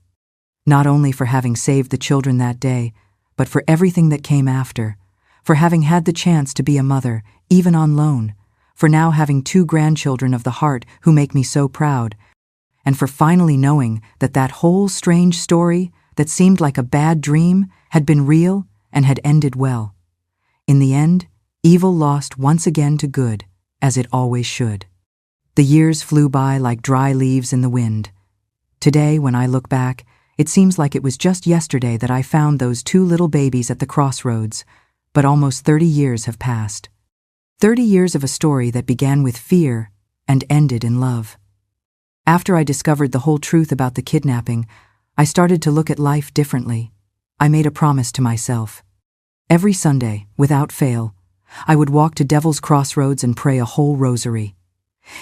Not only for having saved the children that day, but for everything that came after, for having had the chance to be a mother, even on loan, for now having 2 grandchildren of the heart who make me so proud, and for finally knowing that that whole strange story that seemed like a bad dream had been real and had ended well. In the end, evil lost once again to good, as it always should. The years flew by like dry leaves in the wind. Today, when I look back, it seems like it was just yesterday that I found those 2 little babies at the crossroads, but almost 30 years have passed. 30 years of a story that began with fear and ended in love. After I discovered the whole truth about the kidnapping, I started to look at life differently. I made a promise to myself. Every Sunday, without fail, I would walk to Devil's Crossroads and pray a whole rosary.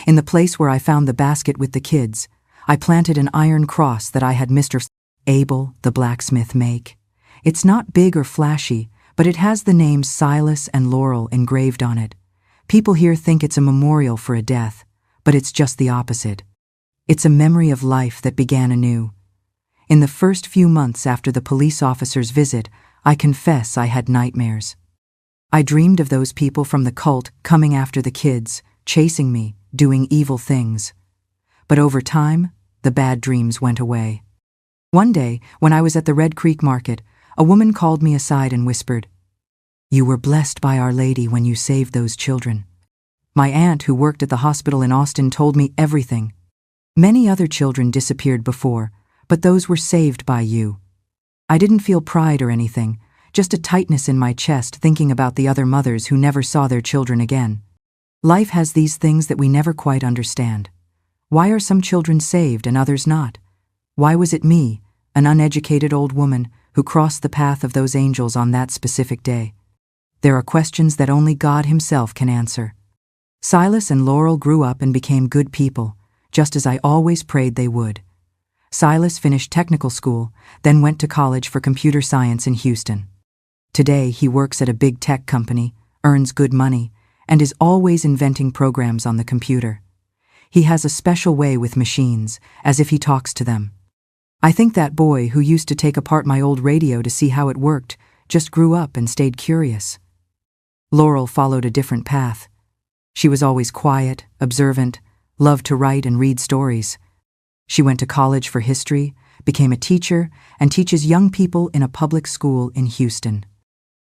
In the place where I found the basket with the kids, I planted an iron cross that I had Mr. Abel, the blacksmith, make. It's not big or flashy, but it has the names Silas and Laurel engraved on it. People here think it's a memorial for a death, but it's just the opposite. It's a memory of life that began anew. In the first few months after the police officer's visit, I confess I had nightmares. I dreamed of those people from the cult coming after the kids, chasing me, doing evil things. But over time, the bad dreams went away. One day, when I was at the Red Creek Market, a woman called me aside and whispered, "You were blessed by Our Lady when you saved those children." My aunt, who worked at the hospital in Austin, told me everything. Many other children disappeared before, but those were saved by you. I didn't feel pride or anything, just a tightness in my chest thinking about the other mothers who never saw their children again. Life has these things that we never quite understand. Why are some children saved and others not? Why was it me, an uneducated old woman, who crossed the path of those angels on that specific day? There are questions that only God Himself can answer. Silas and Laurel grew up and became good people, just as I always prayed they would. Silas finished technical school, then went to college for computer science in Houston. Today, he works at a big tech company, earns good money, and is always inventing programs on the computer. He has a special way with machines, as if he talks to them. I think that boy who used to take apart my old radio to see how it worked just grew up and stayed curious. Laurel followed a different path. She was always quiet, observant, loved to write and read stories. She went to college for history, became a teacher, and teaches young people in a public school in Houston.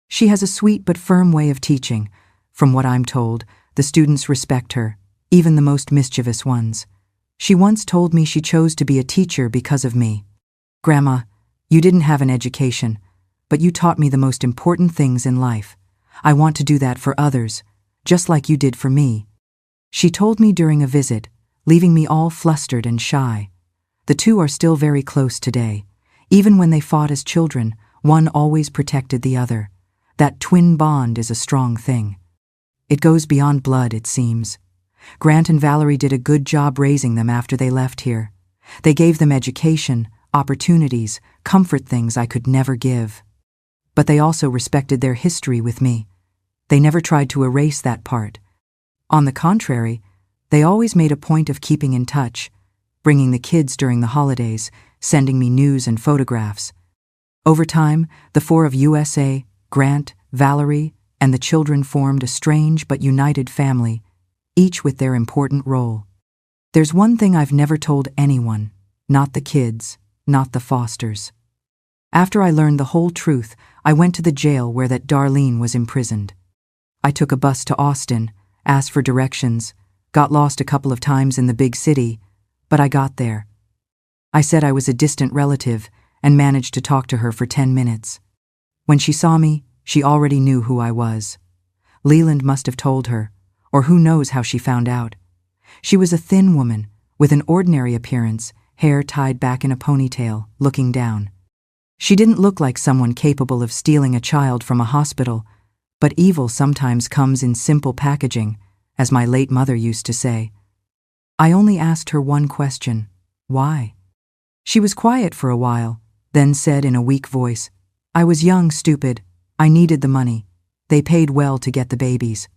She has a sweet but firm way of teaching. From what I'm told, the students respect her, even the most mischievous ones. She once told me she chose to be a teacher because of me. "Grandma, you didn't have an education, but you taught me the most important things in life. I want to do that for others, just like you did for me," she told me during a visit, leaving me all flustered and shy. The two are still very close today. Even when they fought as children, one always protected the other. That twin bond is a strong thing. It goes beyond blood, it seems. Grant and Valerie did a good job raising them after they left here. They gave them education, opportunities, comfort, things I could never give. But they also respected their history with me. They never tried to erase that part. On the contrary, they always made a point of keeping in touch, bringing the kids during the holidays, sending me news and photographs. Over time, the four of USA, Grant, Valerie, and the children formed a strange but united family, each with their important role. There's one thing I've never told anyone, not the kids, not the Fosters. After I learned the whole truth, I went to the jail where that Darlene was imprisoned. I took a bus to Austin, asked for directions, got lost a couple of times in the big city, but I got there. I said I was a distant relative and managed to talk to her for 10 minutes. When she saw me, she already knew who I was. Leland must have told her, or who knows how she found out. She was a thin woman, with an ordinary appearance, hair tied back in a ponytail, looking down. She didn't look like someone capable of stealing a child from a hospital, but evil sometimes comes in simple packaging, as my late mother used to say. I only asked her one question: why? She was quiet for a while, then said in a weak voice, "I was young, stupid. I needed the money. They paid well to get the babies.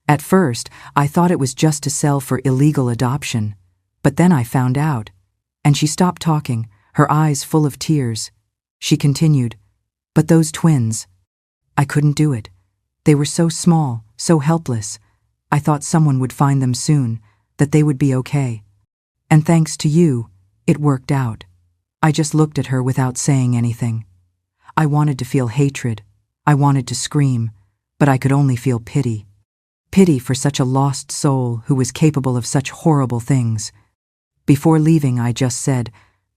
At first, I thought it was just to sell for illegal adoption, but then I found out." And she stopped talking, her eyes full of tears. She continued, "But those twins, I couldn't do it. They were so small, so helpless. I thought someone would find them soon, that they would be okay. And thanks to you, it worked out." I just looked at her without saying anything. I wanted to feel hatred. I wanted to scream, but I could only feel pity. Pity for such a lost soul who was capable of such horrible things. Before leaving, I just said,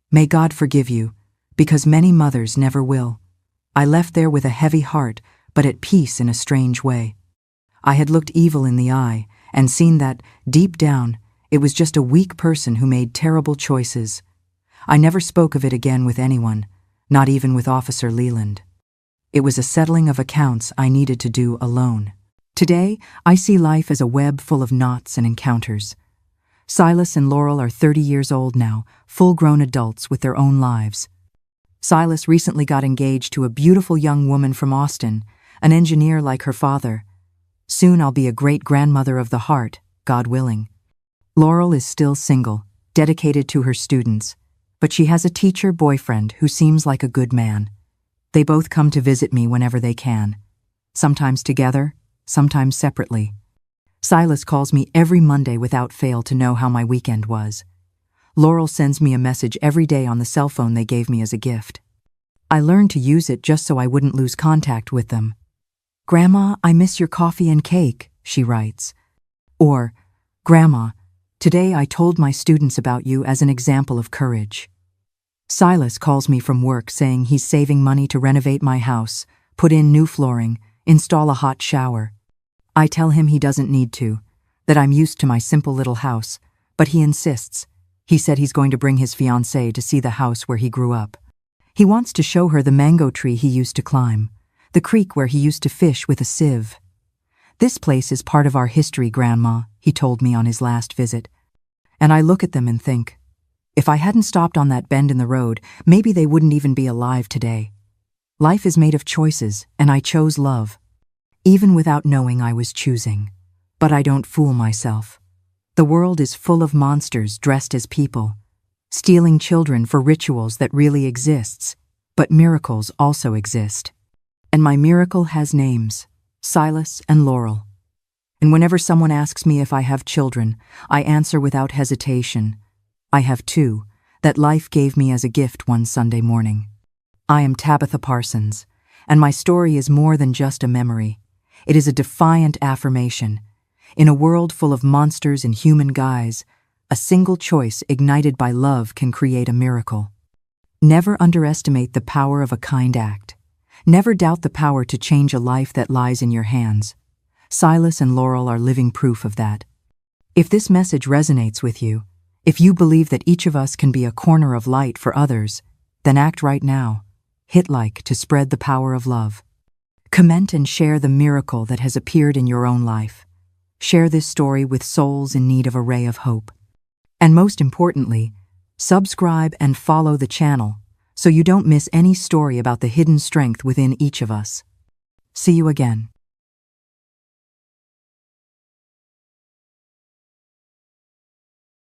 "May God forgive you, because many mothers never will." I left there with a heavy heart, but at peace in a strange way. I had looked evil in the eye and seen that, deep down, it was just a weak person who made terrible choices. I never spoke of it again with anyone, not even with Officer Leland. It was a settling of accounts I needed to do alone. Today, I see life as a web full of knots and encounters. Silas and Laurel are 30 years old now, full-grown adults with their own lives. Silas recently got engaged to a beautiful young woman from Austin, an engineer like her father. Soon I'll be a great-grandmother of the heart, God willing. Laurel is still single, dedicated to her students, but she has a teacher boyfriend who seems like a good man. They both come to visit me whenever they can, sometimes together, sometimes separately. Silas calls me every Monday without fail to know how my weekend was. Laurel sends me a message every day on the cell phone they gave me as a gift. I learned to use it just so I wouldn't lose contact with them. "Grandma, I miss your coffee and cake," she writes. Or, "Grandma, today I told my students about you as an example of courage." Silas calls me from work saying he's saving money to renovate my house, put in new flooring, install a hot shower. I tell him he doesn't need to, that I'm used to my simple little house, but he insists. He said he's going to bring his fiancée to see the house where he grew up. He wants to show her the mango tree he used to climb, the creek where he used to fish with a sieve. "This place is part of our history, Grandma," he told me on his last visit. And I look at them and think, if I hadn't stopped on that bend in the road, maybe they wouldn't even be alive today. Life is made of choices, and I chose love, even without knowing I was choosing. But I don't fool myself. The world is full of monsters dressed as people, stealing children for rituals that really exists, but miracles also exist. And my miracle has names. Silas and Laurel. And whenever someone asks me if I have children, I answer without hesitation, I have two, that life gave me as a gift one Sunday morning. I am Tabitha Parsons, and my story is more than just a memory. It is a defiant affirmation. In a world full of monsters in human guise, a single choice ignited by love can create a miracle. Never underestimate the power of a kind act. Never doubt the power to change a life that lies in your hands. Silas and Laurel are living proof of that. If this message resonates with you, if you believe that each of us can be a corner of light for others, then act right now. Hit like to spread the power of love. Comment and share the miracle that has appeared in your own life. Share this story with souls in need of a ray of hope. And most importantly, subscribe and follow the channel so you don't miss any story about the hidden strength within each of us. See you again.